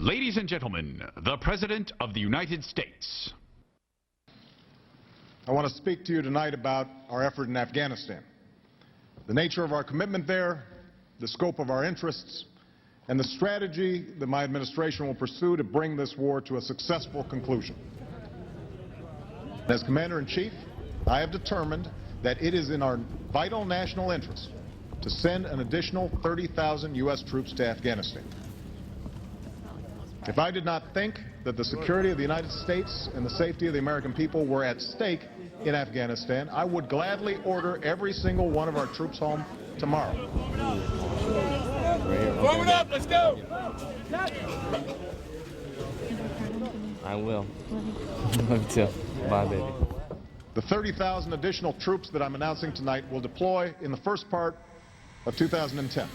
Ladies and gentlemen, the President of the United States. I want to speak to you tonight about our effort in Afghanistan, the nature of our commitment there, the scope of our interests, and the strategy that my administration will pursue to bring this war to a successful conclusion. As Commander-in-Chief, I have determined that it is in our vital national interest to send an additional 30,000 U.S. troops to Afghanistan. If I did not think that the security of the United States and the safety of the American people were at stake in Afghanistan, I would gladly order every single one of our troops home tomorrow. Form it up, let's go! I will. Love you too. Bye, baby. The 30,000 additional troops that I'm announcing tonight will deploy in the first part of 2010,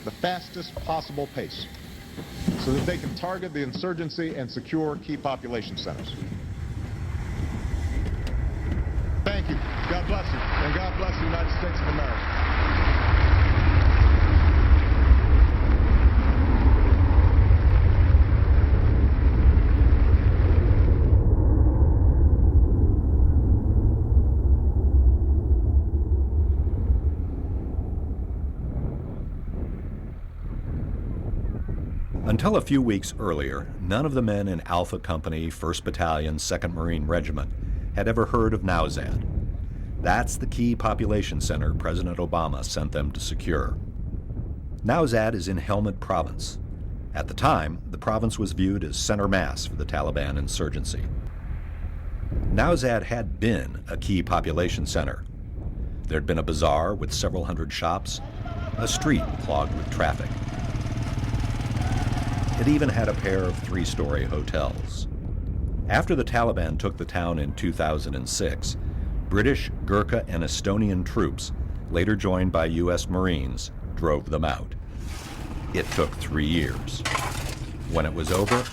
the fastest possible pace, so that they can target the insurgency and secure key population centers. Thank you. God bless you. And God bless the United States of America. Until a few weeks earlier, none of the men in Alpha Company, 1st Battalion, 2nd Marine Regiment had ever heard of Nowzad. That's the key population center President Obama sent them to secure. Nowzad is in Helmand Province. At the time, the province was viewed as center mass for the Taliban insurgency. Nowzad had been a key population center. There'd been a bazaar with several hundred shops, a street clogged with traffic. It even had a pair of 3-story hotels. After the Taliban took the town in 2006, British, Gurkha, and Estonian troops, later joined by U.S. Marines, drove them out. It took 3 years. When it was over,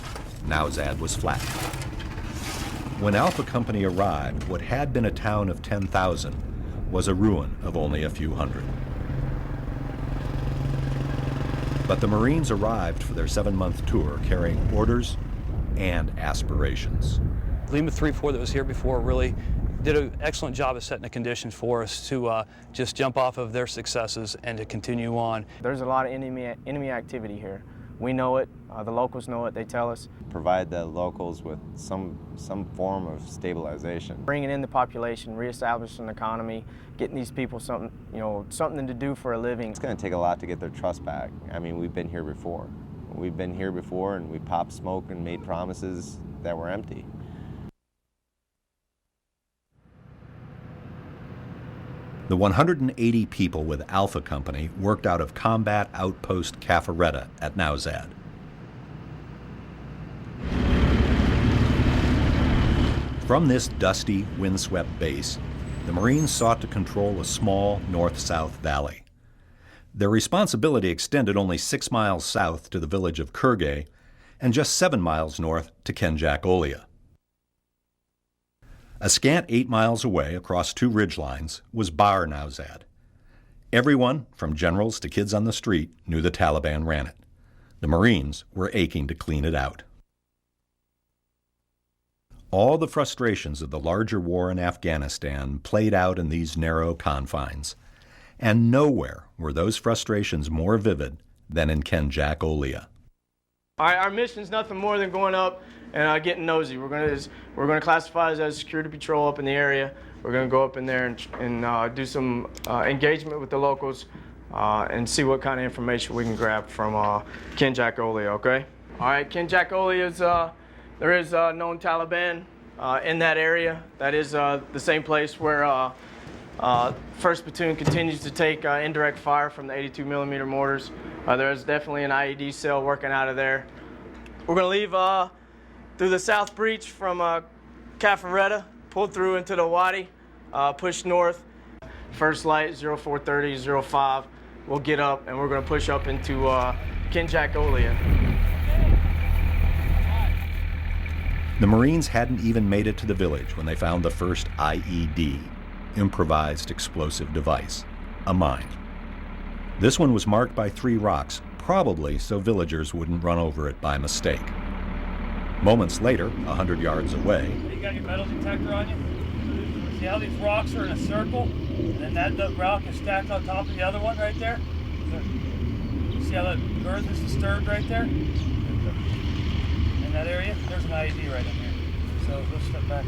Nowzad was flat. When Alpha Company arrived, what had been a town of 10,000 was a ruin of only a few hundred. But the Marines arrived for their 7-month tour carrying orders and aspirations. Lima 3-4 that was here before really did an excellent job of setting the conditions for us to just jump off of their successes and to continue on. There's a lot of enemy activity here. We know it, the locals know it, they tell us. Provide the locals with some form of stabilization. Bringing in the population, reestablishing the economy, getting these people something, something to do for a living. It's going to take a lot to get their trust back. I mean, we've been here before. We've been here before and we popped smoke and made promises that were empty. The 180 people with Alpha Company worked out of Combat Outpost Cafaretta at Nowzad. From this dusty, windswept base, the Marines sought to control a small north-south valley. Their responsibility extended only 6 miles south to the village of Kurgay and just 7 miles north to Kenjac-Olia. A scant 8 miles away across 2 ridgelines was Bar Nowzad. Everyone, from generals to kids on the street, knew the Taliban ran it. The Marines were aching to clean it out. All the frustrations of the larger war in Afghanistan played out in these narrow confines, and nowhere were those frustrations more vivid than in Kenjac-Olia. Our mission's nothing more than going up and getting nosy. We're going to classify it as security patrol up in the area. We're going to go up in there and do some engagement with the locals and see what kind of information we can grab from Kenjac-Olia, okay? All right, Kenjac-Olia is, there is known Taliban in that area. That is the same place where 1st Platoon continues to take indirect fire from the 82mm mortars. There's definitely an IED cell working out of there. We're going to leave through the south breach from Cafaretta, pull through into the Wadi, push north. First light, 0430, 05. We'll get up and we're going to push up into Kenjac-Olia. The Marines hadn't even made it to the village when they found the first IED, improvised explosive device, a mine. This one was marked by 3 rocks, probably so villagers wouldn't run over it by mistake. Moments later, 100 yards away, You got your metal detector on you? See how these rocks are in a circle? And then that rock is stacked on top of the other one right there? See how the earth is disturbed right there? In that area? There's an IED right in here. So let's step back.